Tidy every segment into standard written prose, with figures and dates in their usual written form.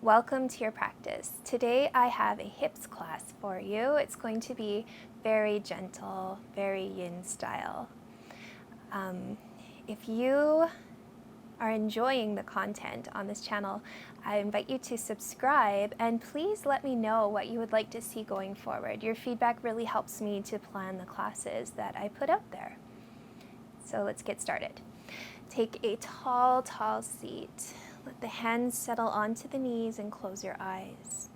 welcome to your practice. Today I have a hips class for you. It's going to be very gentle, very yin style. If you are enjoying the content on this channel, I invite you to subscribe and please let me know what you would like to see going forward. Your feedback really helps me to plan the classes that I put out there. So let's get started. Take a tall seat. Let the hands settle onto the knees and close your eyes.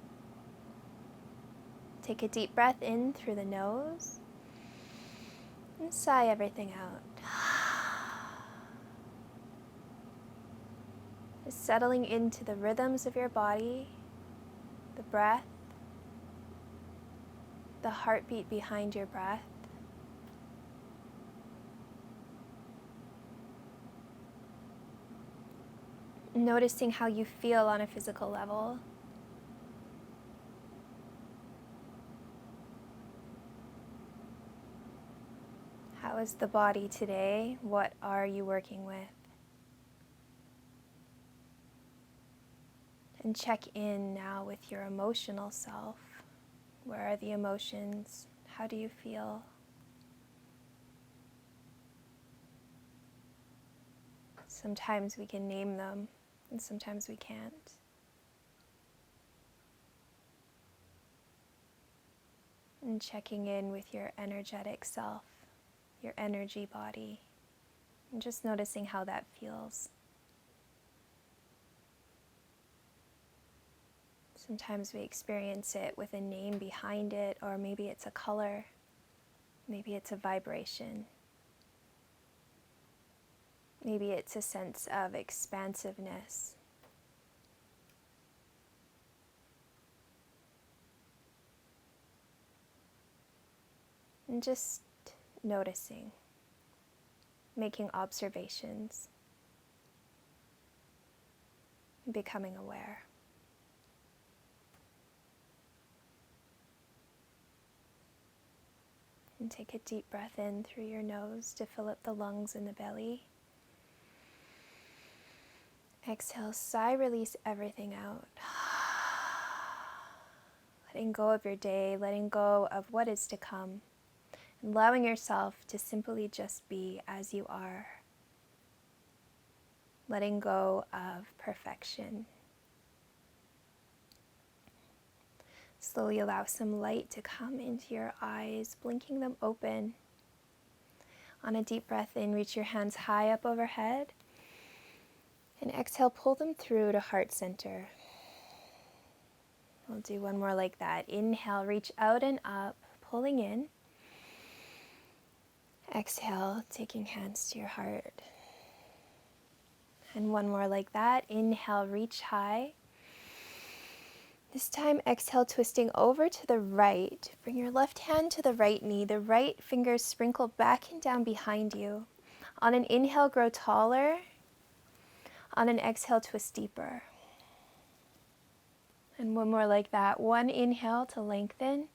Take a deep breath in through the nose and sigh everything out. Just settling into the rhythms of your body, the breath, the heartbeat behind your breath. Noticing how you feel on a physical level. How is the body today? What are you working with? And check in now with your emotional self. Where are the emotions? How do you feel? Sometimes we can name them, and sometimes we can't. And checking in with your energetic self, your energy body, and just noticing how that feels. Sometimes we experience it with a name behind it, or maybe it's a color, maybe it's a vibration. Maybe it's a sense of expansiveness. And just noticing, making observations, becoming aware. And take a deep breath in through your nose to fill up the lungs and the belly. Exhale, sigh, release everything out. Letting go of your day, letting go of what is to come. Allowing yourself to simply just be as you are. Letting go of perfection. Slowly allow some light to come into your eyes, blinking them open. On a deep breath in, reach your hands high up overhead. And exhale, pull them through to heart center. We'll do one more like that. Inhale, reach out and up, pulling in. Exhale, taking hands to your heart. And one more like that. Inhale, reach high. This time, exhale, twisting over to the right. Bring your left hand to the right knee. The right fingers sprinkle back and down behind you. On an inhale, grow taller. On an exhale, twist deeper. And one more like that. One inhale to lengthen.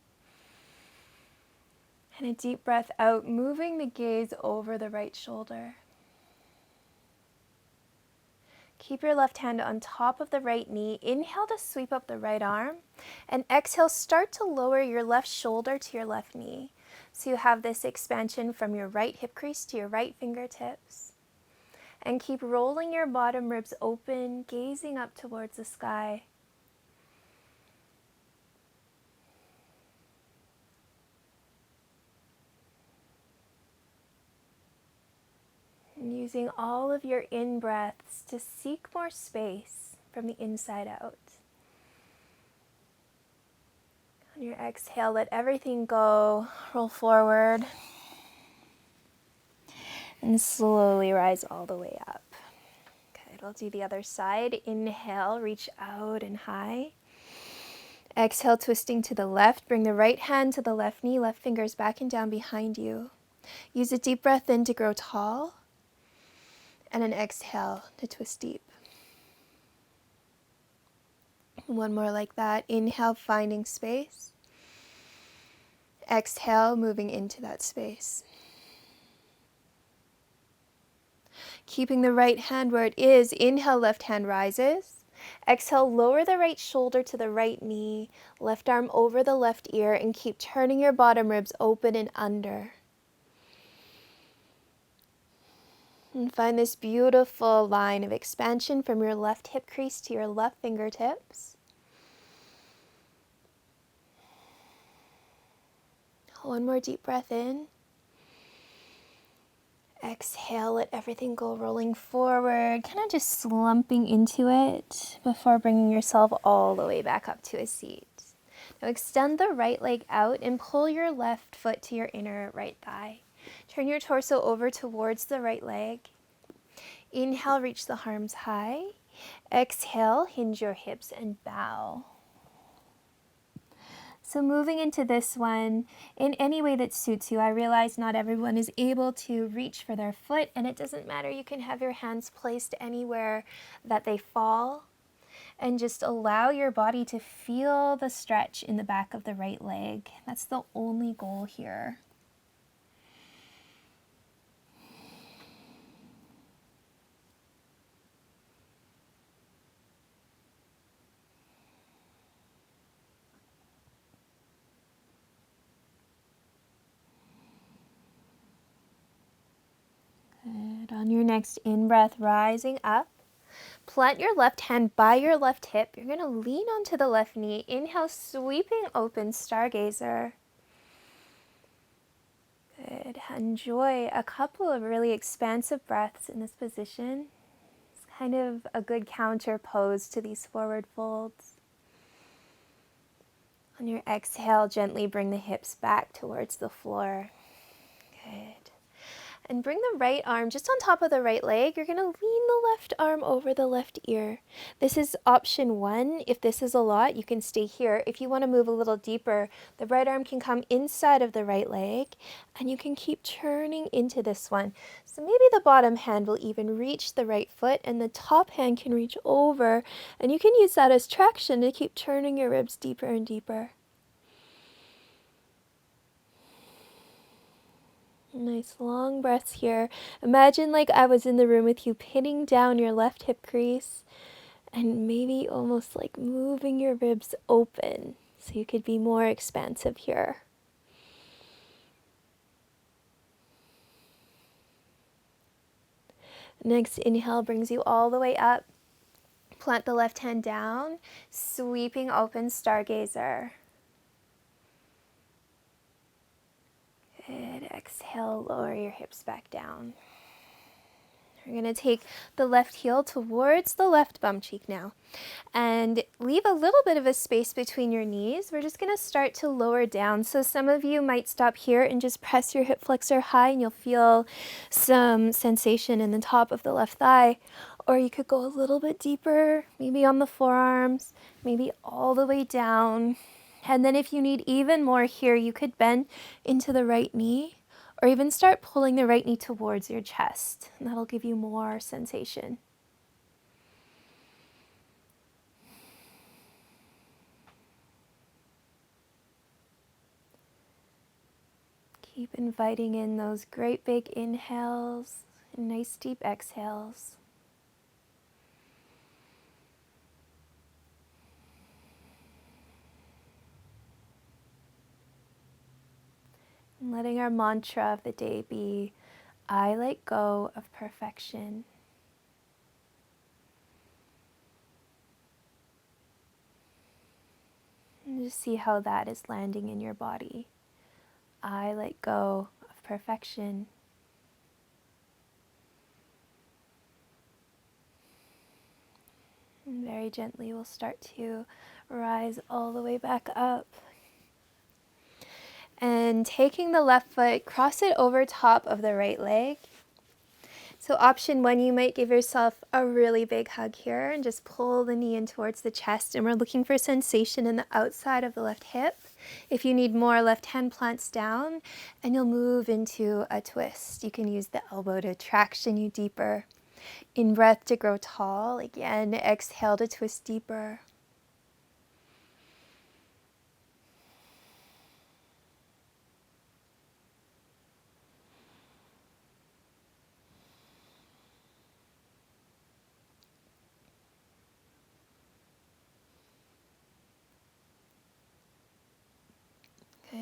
And a deep breath out, moving the gaze over the right shoulder. Keep your left hand on top of the right knee. Inhale to sweep up the right arm. And exhale, start to lower your left shoulder to your left knee. So you have this expansion from your right hip crease to your right fingertips. And keep rolling your bottom ribs open, gazing up towards the sky. And using all of your in-breaths to seek more space from the inside out. On your exhale, let everything go. Roll forward. And slowly rise all the way up. Good, we'll do the other side. Inhale, reach out and high. Exhale, twisting to the left. Bring the right hand to the left knee, left fingers back and down behind you. Use a deep breath in to grow tall. And an exhale to twist deep. One more like that. Inhale, finding space. Exhale, moving into that space. Keeping the right hand where it is, inhale, left hand rises. Exhale, lower the right shoulder to the right knee, left arm over the left ear, and keep turning your bottom ribs open and under. And find this beautiful line of expansion from your left hip crease to your left fingertips. One more deep breath in. Exhale, let everything go rolling forward, kind of just slumping into it before bringing yourself all the way back up to a seat. Now extend the right leg out and pull your left foot to your inner right thigh. Turn your torso over towards the right leg. Inhale, reach the arms high. Exhale, hinge your hips and bow. So moving into this one, in any way that suits you, I realize not everyone is able to reach for their foot, and it doesn't matter. You can have your hands placed anywhere that they fall, and just allow your body to feel the stretch in the back of the right leg. That's the only goal here. Good. On your next in-breath, rising up, plant your left hand by your left hip. You're going to lean onto the left knee. Inhale, sweeping open, stargazer. Good. Enjoy a couple of really expansive breaths in this position. It's kind of a good counter pose to these forward folds. On your exhale, gently bring the hips back towards the floor. Good. And bring the right arm just on top of the right leg. You're going to lean the left arm over the left ear. This is option 1. If this is a lot, you can stay here. If you want to move a little deeper, the right arm can come inside of the right leg, and you can keep turning into this one. So maybe the bottom hand will even reach the right foot, and the top hand can reach over, and you can use that as traction to keep turning your ribs deeper and deeper. Nice long breaths here. Imagine like I was in the room with you, pinning down your left hip crease and maybe almost like moving your ribs open so you could be more expansive here. Next inhale brings you all the way up. Plant the left hand down, sweeping open, stargazer. Good. Exhale, lower your hips back down. We're going to take the left heel towards the left bum cheek now and leave a little bit of a space between your knees. We're just going to start to lower down. So some of you might stop here and just press your hip flexor high and you'll feel some sensation in the top of the left thigh. Or you could go a little bit deeper, maybe on the forearms, maybe all the way down. And then if you need even more here, you could bend into the right knee or even start pulling the right knee towards your chest. And that'll give you more sensation. Keep inviting in those great big inhales and nice deep exhales. And letting our mantra of the day be, I let go of perfection. And just see how that is landing in your body. I let go of perfection. And very gently we'll start to rise all the way back up. And taking the left foot, cross it over top of the right leg. So option 1, you might give yourself a really big hug here and just pull the knee in towards the chest. And we're looking for sensation in the outside of the left hip. If you need more, left hand plants down and you'll move into a twist. You can use the elbow to traction you deeper. In breath to grow tall. Again, exhale to twist deeper.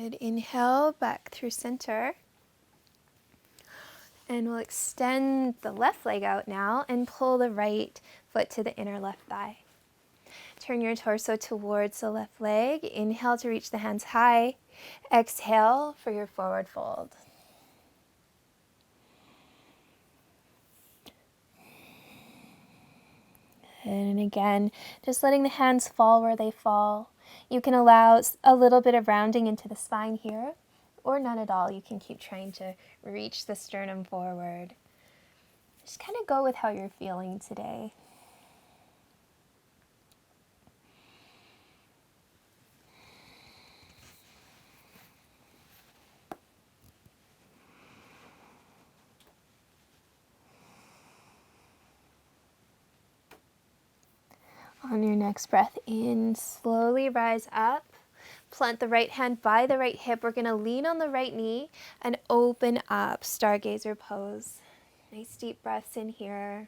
Good. Inhale back through center. And we'll extend the left leg out now and pull the right foot to the inner left thigh. Turn your torso towards the left leg. Inhale to reach the hands high. Exhale for your forward fold. And again, just letting the hands fall where they fall. You can allow a little bit of rounding into the spine here, or none at all. You can keep trying to reach the sternum forward. Just kind of go with how you're feeling today. On your next breath in, slowly rise up. Plant the right hand by the right hip. We're going to lean on the right knee and open up, stargazer pose. Nice deep breaths in here.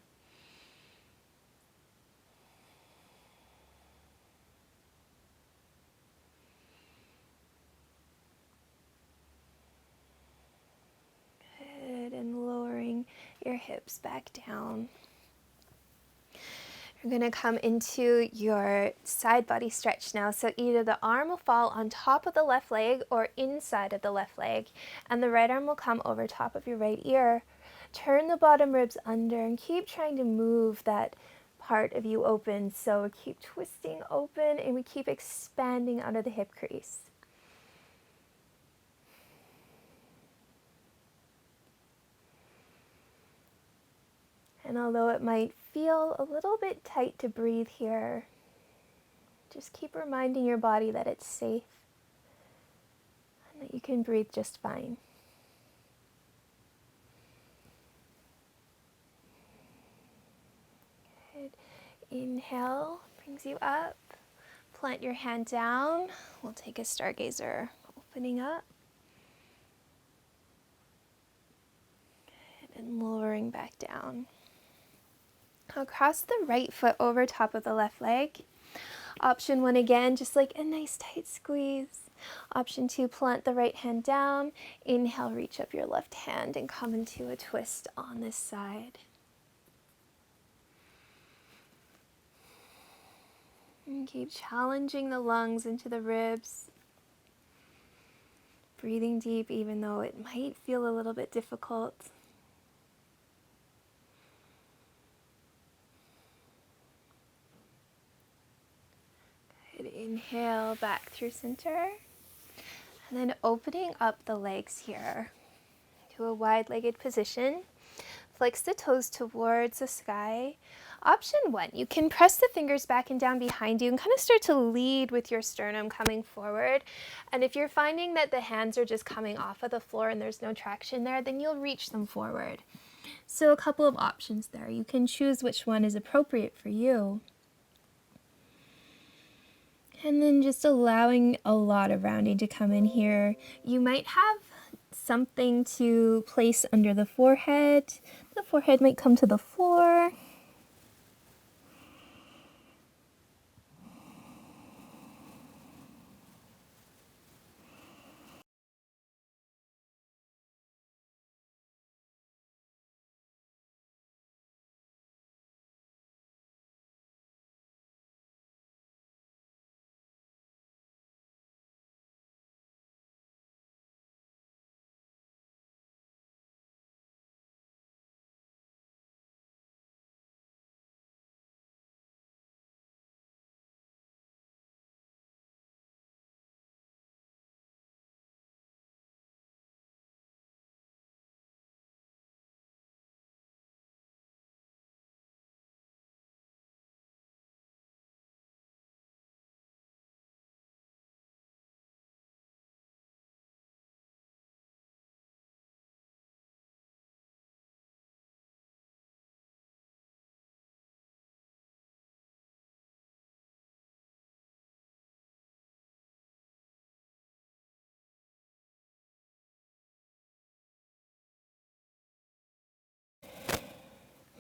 Good, and lowering your hips back down. You're going to come into your side body stretch now. So either the arm will fall on top of the left leg or inside of the left leg, and the right arm will come over top of your right ear. Turn the bottom ribs under and keep trying to move that part of you open. So we keep twisting open and we keep expanding out of the hip crease. And although it might feel a little bit tight to breathe here, just keep reminding your body that it's safe and that you can breathe just fine. Good. Inhale brings you up. Plant your hand down. We'll take a stargazer, opening up. Good. And lowering back down. I'll cross the right foot over top of the left leg. Option 1 again, just like a nice tight squeeze. Option 2, plant the right hand down. Inhale, reach up your left hand and come into a twist on this side. And keep challenging the lungs into the ribs. Breathing deep even though it might feel a little bit difficult. Inhale back through center, and then opening up the legs here to a wide-legged position. Flex the toes towards the sky. Option 1, you can press the fingers back and down behind you and kind of start to lead with your sternum coming forward. And if you're finding that the hands are just coming off of the floor and there's no traction there, then you'll reach them forward. So a couple of options there. You can choose which one is appropriate for you. And then just allowing a lot of rounding to come in here. You might have something to place under the forehead. The forehead might come to the floor.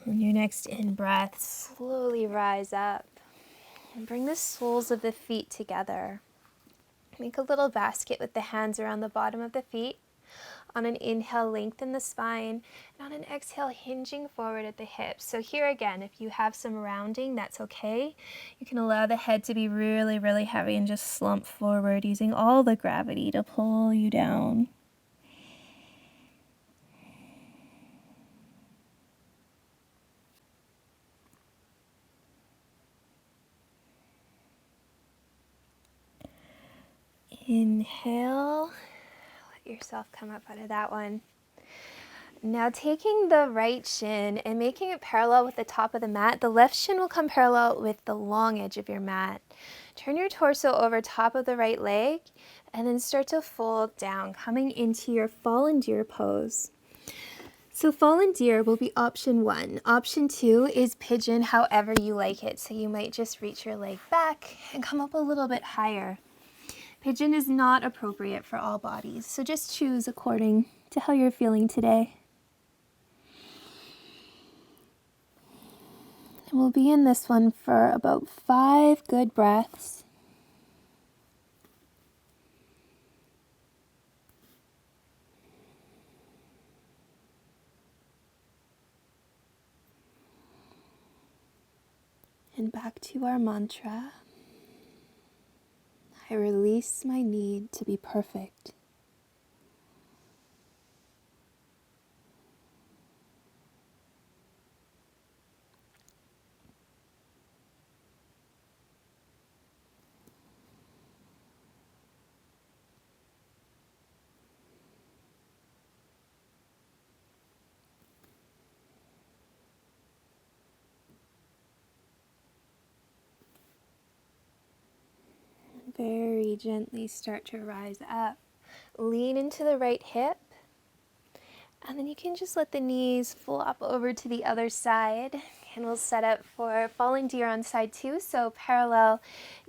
On your next in-breath, slowly rise up and bring the soles of the feet together. Make a little basket with the hands around the bottom of the feet. On an inhale, lengthen the spine, and on an exhale, hinging forward at the hips. So here again, if you have some rounding, that's okay. You can allow the head to be really, really heavy and just slump forward, using all the gravity to pull you down. Inhale, let yourself come up out of that one. Now taking the right shin and making it parallel with the top of the mat, the left shin will come parallel with the long edge of your mat. Turn your torso over top of the right leg and then start to fold down, coming into your fallen deer pose. So fallen deer will be option 1. Option 2 is pigeon, however you like it. So you might just reach your leg back and come up a little bit higher. Pigeon is not appropriate for all bodies, so just choose according to how you're feeling today. And we'll be in this one for about 5 good breaths. And back to our mantra. I release my need to be perfect. Very gently start to rise up. Lean into the right hip. And then you can just let the knees flop over to the other side. And we'll set up for falling deer on side 2. So parallel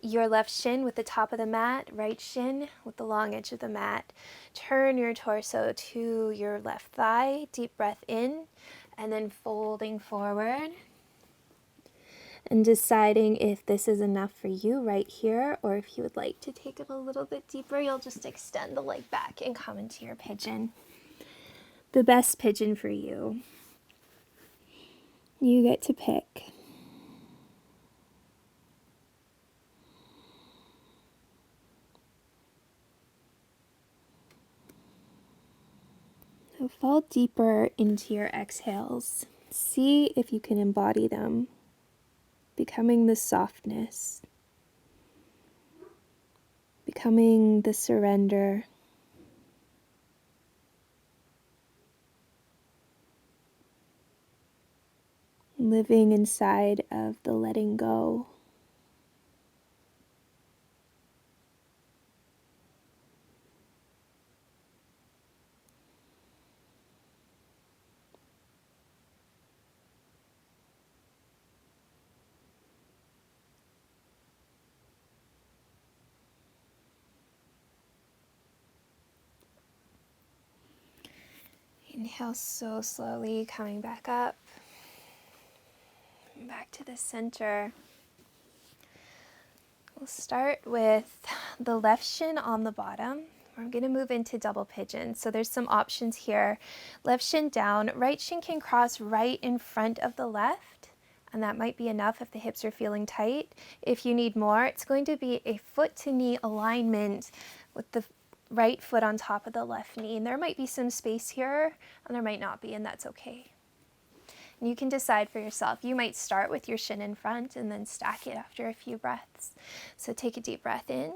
your left shin with the top of the mat, right shin with the long edge of the mat. Turn your torso to your left thigh. Deep breath in. And then folding forward. And deciding if this is enough for you right here, or if you would like to take it a little bit deeper, you'll just extend the leg back and come into your pigeon. The best pigeon for you. You get to pick. So fall deeper into your exhales. See if you can embody them. Becoming the softness, becoming the surrender, living inside of the letting go. Inhale so slowly, coming back up, back to the center. We'll start with the left shin on the bottom. We're going to move into double pigeon. So there's some options here. Left shin down, right shin can cross right in front of the left, and that might be enough if the hips are feeling tight. If you need more, it's going to be a foot to knee alignment with the right foot on top of the left knee. And there might be some space here, and there might not be, and that's okay. And you can decide for yourself. You might start with your shin in front and then stack it after a few breaths. So take a deep breath in,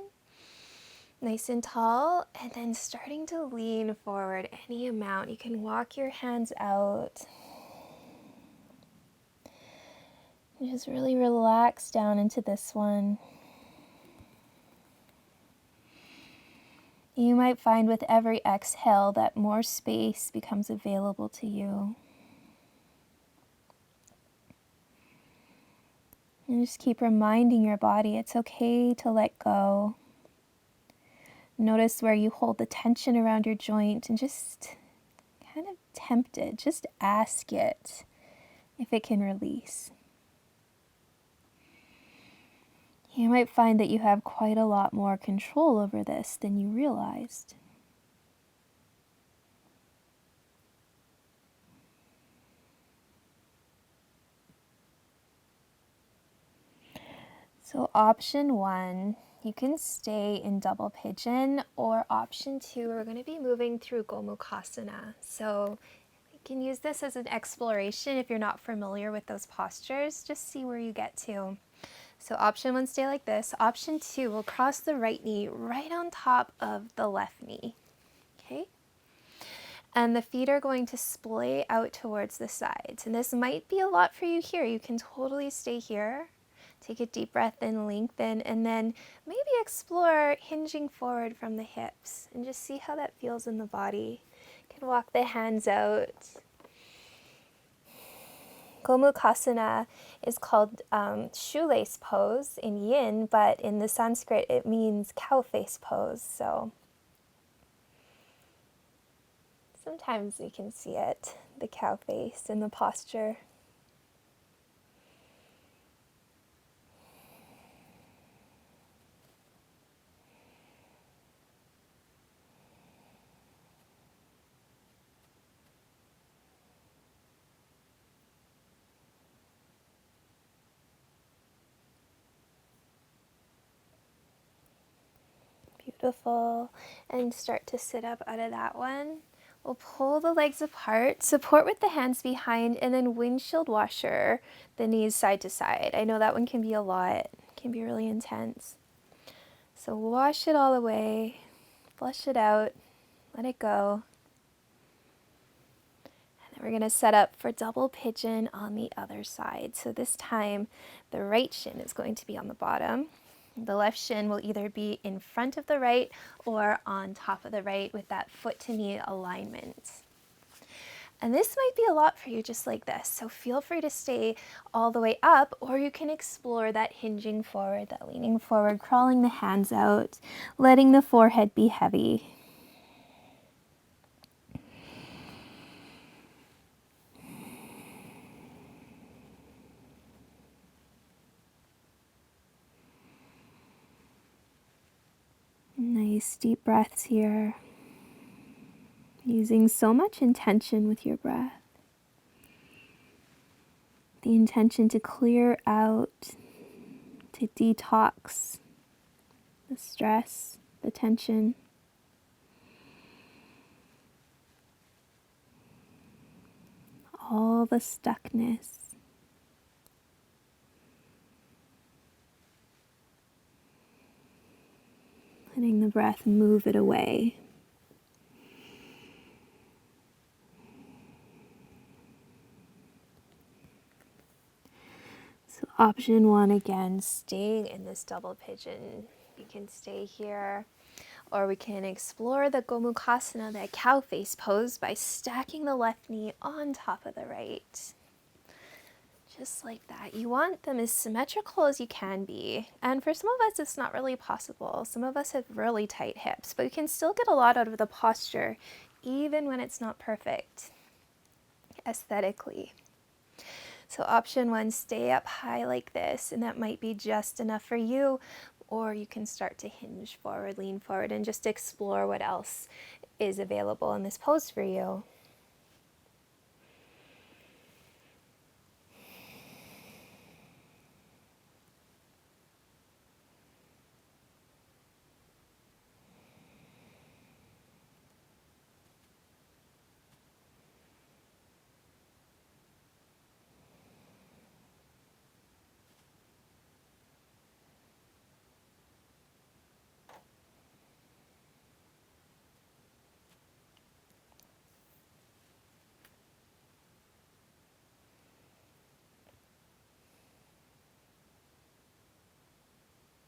nice and tall, and then starting to lean forward any amount. You can walk your hands out. And just really relax down into this one. You might find with every exhale that more space becomes available to you. And just keep reminding your body it's okay to let go. Notice where you hold the tension around your joint and just kind of tempt it. Just ask it if it can release. You You might find that you have quite a lot more control over this than you realized. So option 1, you can stay in double pigeon, or option 2, we're going to be moving through Gomukhasana. So you can use this as an exploration if you're not familiar with those postures. Just see where you get to. So option 1, stay like this. Option 2, we'll cross the right knee right on top of the left knee. Okay? And the feet are going to splay out towards the sides. And this might be a lot for you here. You can totally stay here. Take a deep breath in, lengthen, and then maybe explore hinging forward from the hips and just see how that feels in the body. You can walk the hands out. Gomukhasana is called shoelace pose in yin, but in the Sanskrit it means cow face pose. So sometimes we can see it, the cow face in the posture. Beautiful. And start to sit up out of that one. We'll pull the legs apart, support with the hands behind, and then windshield washer the knees side to side. I know that one can be a lot, can be really intense. So wash it all away, flush it out, let it go. And then we're going to set up for double pigeon on the other side. So this time the right shin is going to be on the bottom. The left shin will either be in front of the right or on top of the right with that foot to knee alignment. And this might be a lot for you just like this. So feel free to stay all the way up, or you can explore that hinging forward, that leaning forward, crawling the hands out, letting the forehead be heavy. Nice deep breaths here. Using so much intention with your breath. The intention to clear out, to detox the stress, the tension. All the stuckness. Letting the breath move it away. So option 1 again, staying in this double pigeon. You can stay here, or we can explore the Gomukhasana, that cow face pose, by stacking the left knee on top of the right. Just like that. You want them as symmetrical as you can be. And for some of us, it's not really possible. Some of us have really tight hips, but you can still get a lot out of the posture, even when it's not perfect aesthetically. So option 1, stay up high like this, and that might be just enough for you, or you can start to hinge forward, lean forward, and just explore what else is available in this pose for you.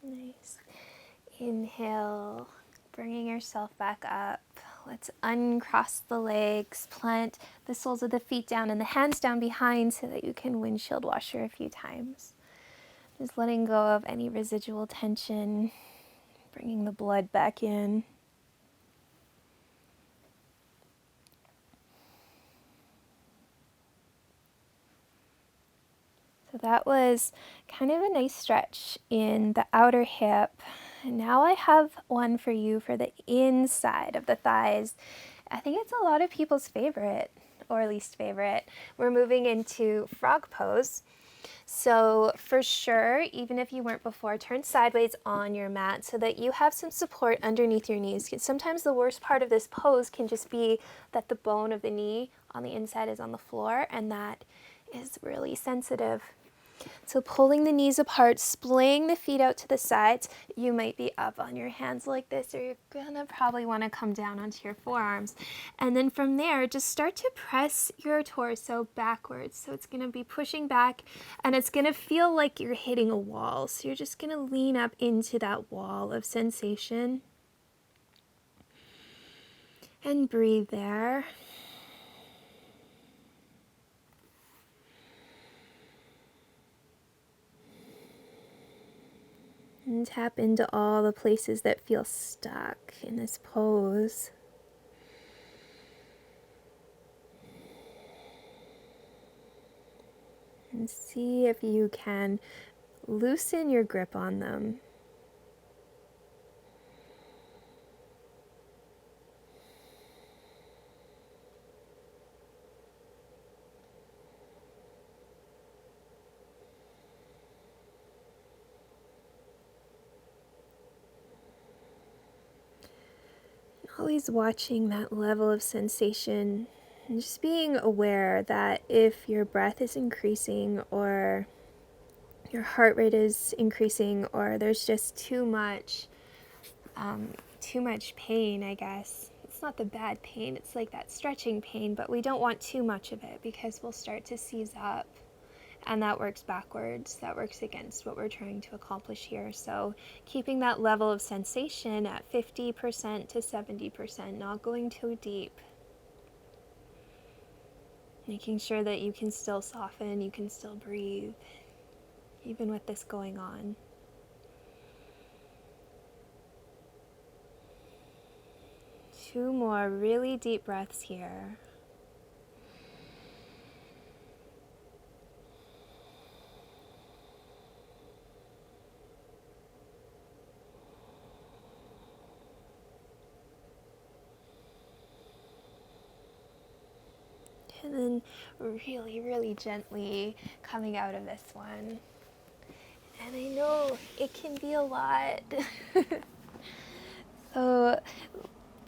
Nice. Inhale, bringing yourself back up. Let's uncross the legs, plant the soles of the feet down and the hands down behind so that you can windshield washer a few times. Just letting go of any residual tension, bringing the blood back in. So that was kind of a nice stretch in the outer hip. Now I have one for you for the inside of the thighs. I think it's a lot of people's favorite or least favorite. We're moving into frog pose. So for sure, even if you weren't before, turn sideways on your mat so that you have some support underneath your knees. Sometimes the worst part of this pose can just be that the bone of the knee on the inside is on the floor, and that is really sensitive. So pulling the knees apart, splaying the feet out to the sides. You might be up on your hands like this, or you're gonna probably wanna come down onto your forearms. And then from there, just start to press your torso backwards. So it's gonna be pushing back, and it's gonna feel like you're hitting a wall. So you're just gonna lean up into that wall of sensation. And breathe there. And tap into all the places that feel stuck in this pose. And see if you can loosen your grip on them. Always watching that level of sensation and just being aware that if your breath is increasing or your heart rate is increasing or there's just too much pain, I guess. It's not the bad pain, it's like that stretching pain, but we don't want too much of it because we'll start to seize up. And that works backwards. That works against what we're trying to accomplish here. So keeping that level of sensation at 50% to 70%, not going too deep. Making sure that you can still soften, you can still breathe, even with this going on. Two more really deep breaths here. And then really, really gently coming out of this one. And I know it can be a lot. So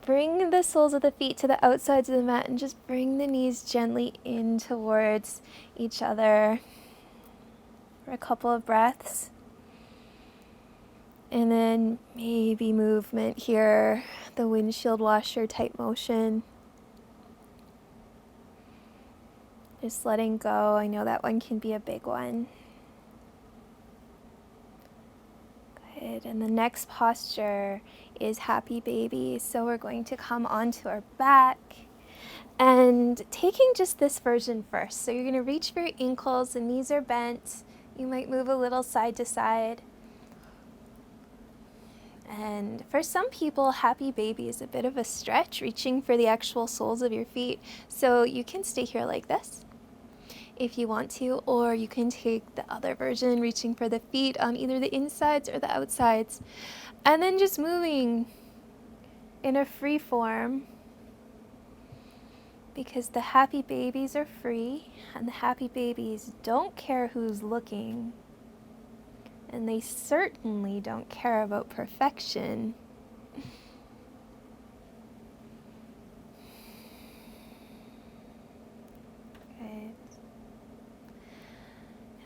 bring the soles of the feet to the outsides of the mat and just bring the knees gently in towards each other for a couple of breaths. And then maybe movement here, the windshield washer type motion. Just letting go. I know that one can be a big one. Good. And the next posture is happy baby. So we're going to come onto our back and taking just this version first. So you're going to reach for your ankles, the knees are bent. You might move a little side to side. And for some people, happy baby is a bit of a stretch, reaching for the actual soles of your feet. So you can stay here like this if you want to, or you can take the other version, reaching for the feet on either the insides or the outsides, and then just moving in a free form, because the happy babies are free and the happy babies don't care who's looking, and they certainly don't care about perfection. Good.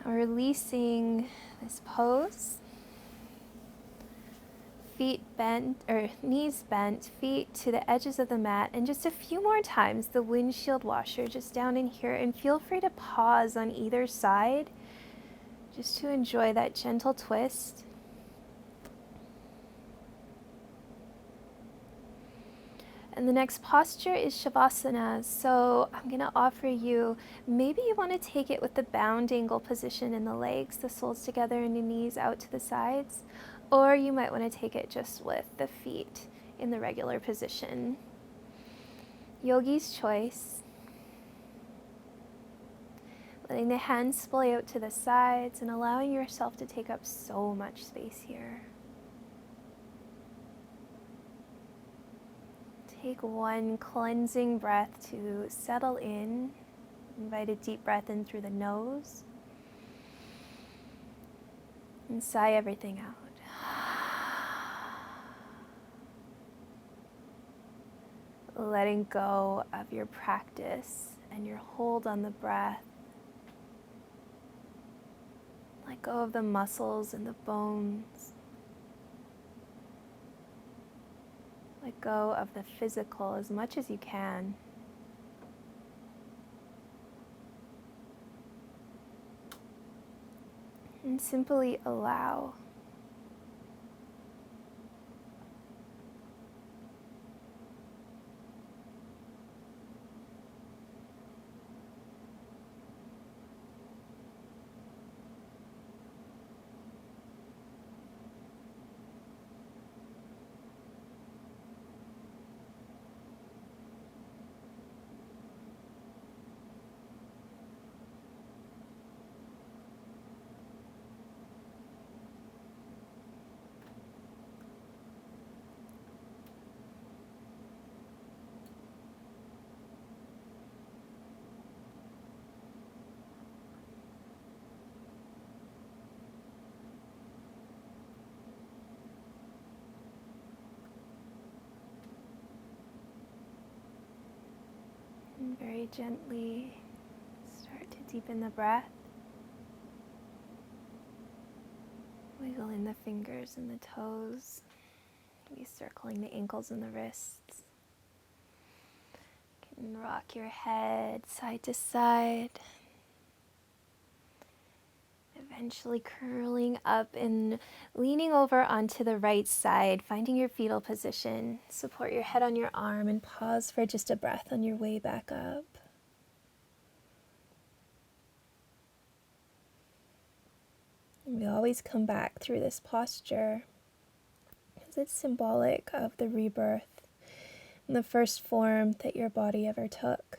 Now releasing this pose. Feet bent, or knees bent, feet to the edges of the mat, and just a few more times the windshield washer just down in here, and feel free to pause on either side just to enjoy that gentle twist. And the next posture is Shavasana. So I'm going to offer you, maybe you want to take it with the bound angle position in the legs, the soles together and the knees out to the sides. Or you might want to take it just with the feet in the regular position. Yogi's choice. Letting the hands splay out to the sides and allowing yourself to take up so much space here. Take one cleansing breath to settle in. Invite a deep breath in through the nose. And sigh everything out. Letting go of your practice and your hold on the breath. Let go of the muscles and the bones. Let go of the physical as much as you can. And simply allow. And very gently start to deepen the breath. Wiggle in the fingers and the toes. Maybe circling the ankles and the wrists. You can rock your head side to side. Eventually curling up and leaning over onto the right side, finding your fetal position. Support your head on your arm and pause for just a breath on your way back up. And we always come back through this posture because it's symbolic of the rebirth and the first form that your body ever took.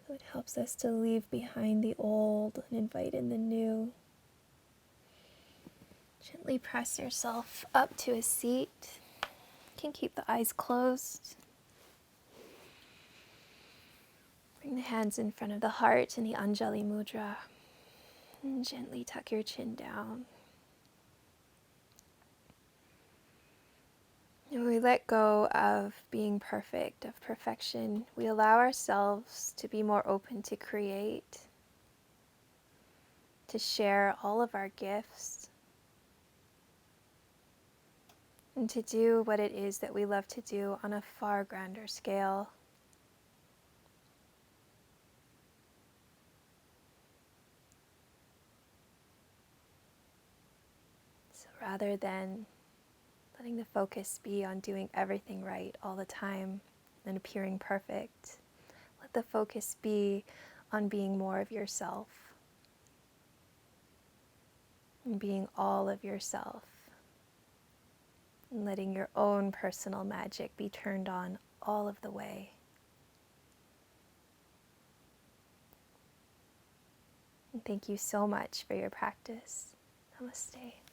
So it helps us to leave behind the old and invite in the new. Gently press yourself up to a seat. You can keep the eyes closed. Bring the hands in front of the heart in the Anjali Mudra. And gently tuck your chin down. And we let go of being perfect, of perfection. We allow ourselves to be more open to create, to share all of our gifts, and to do what it is that we love to do on a far grander scale. So rather than letting the focus be on doing everything right all the time and appearing perfect, let the focus be on being more of yourself and being all of yourself and letting your own personal magic be turned on all of the way. And thank you so much for your practice. Namaste.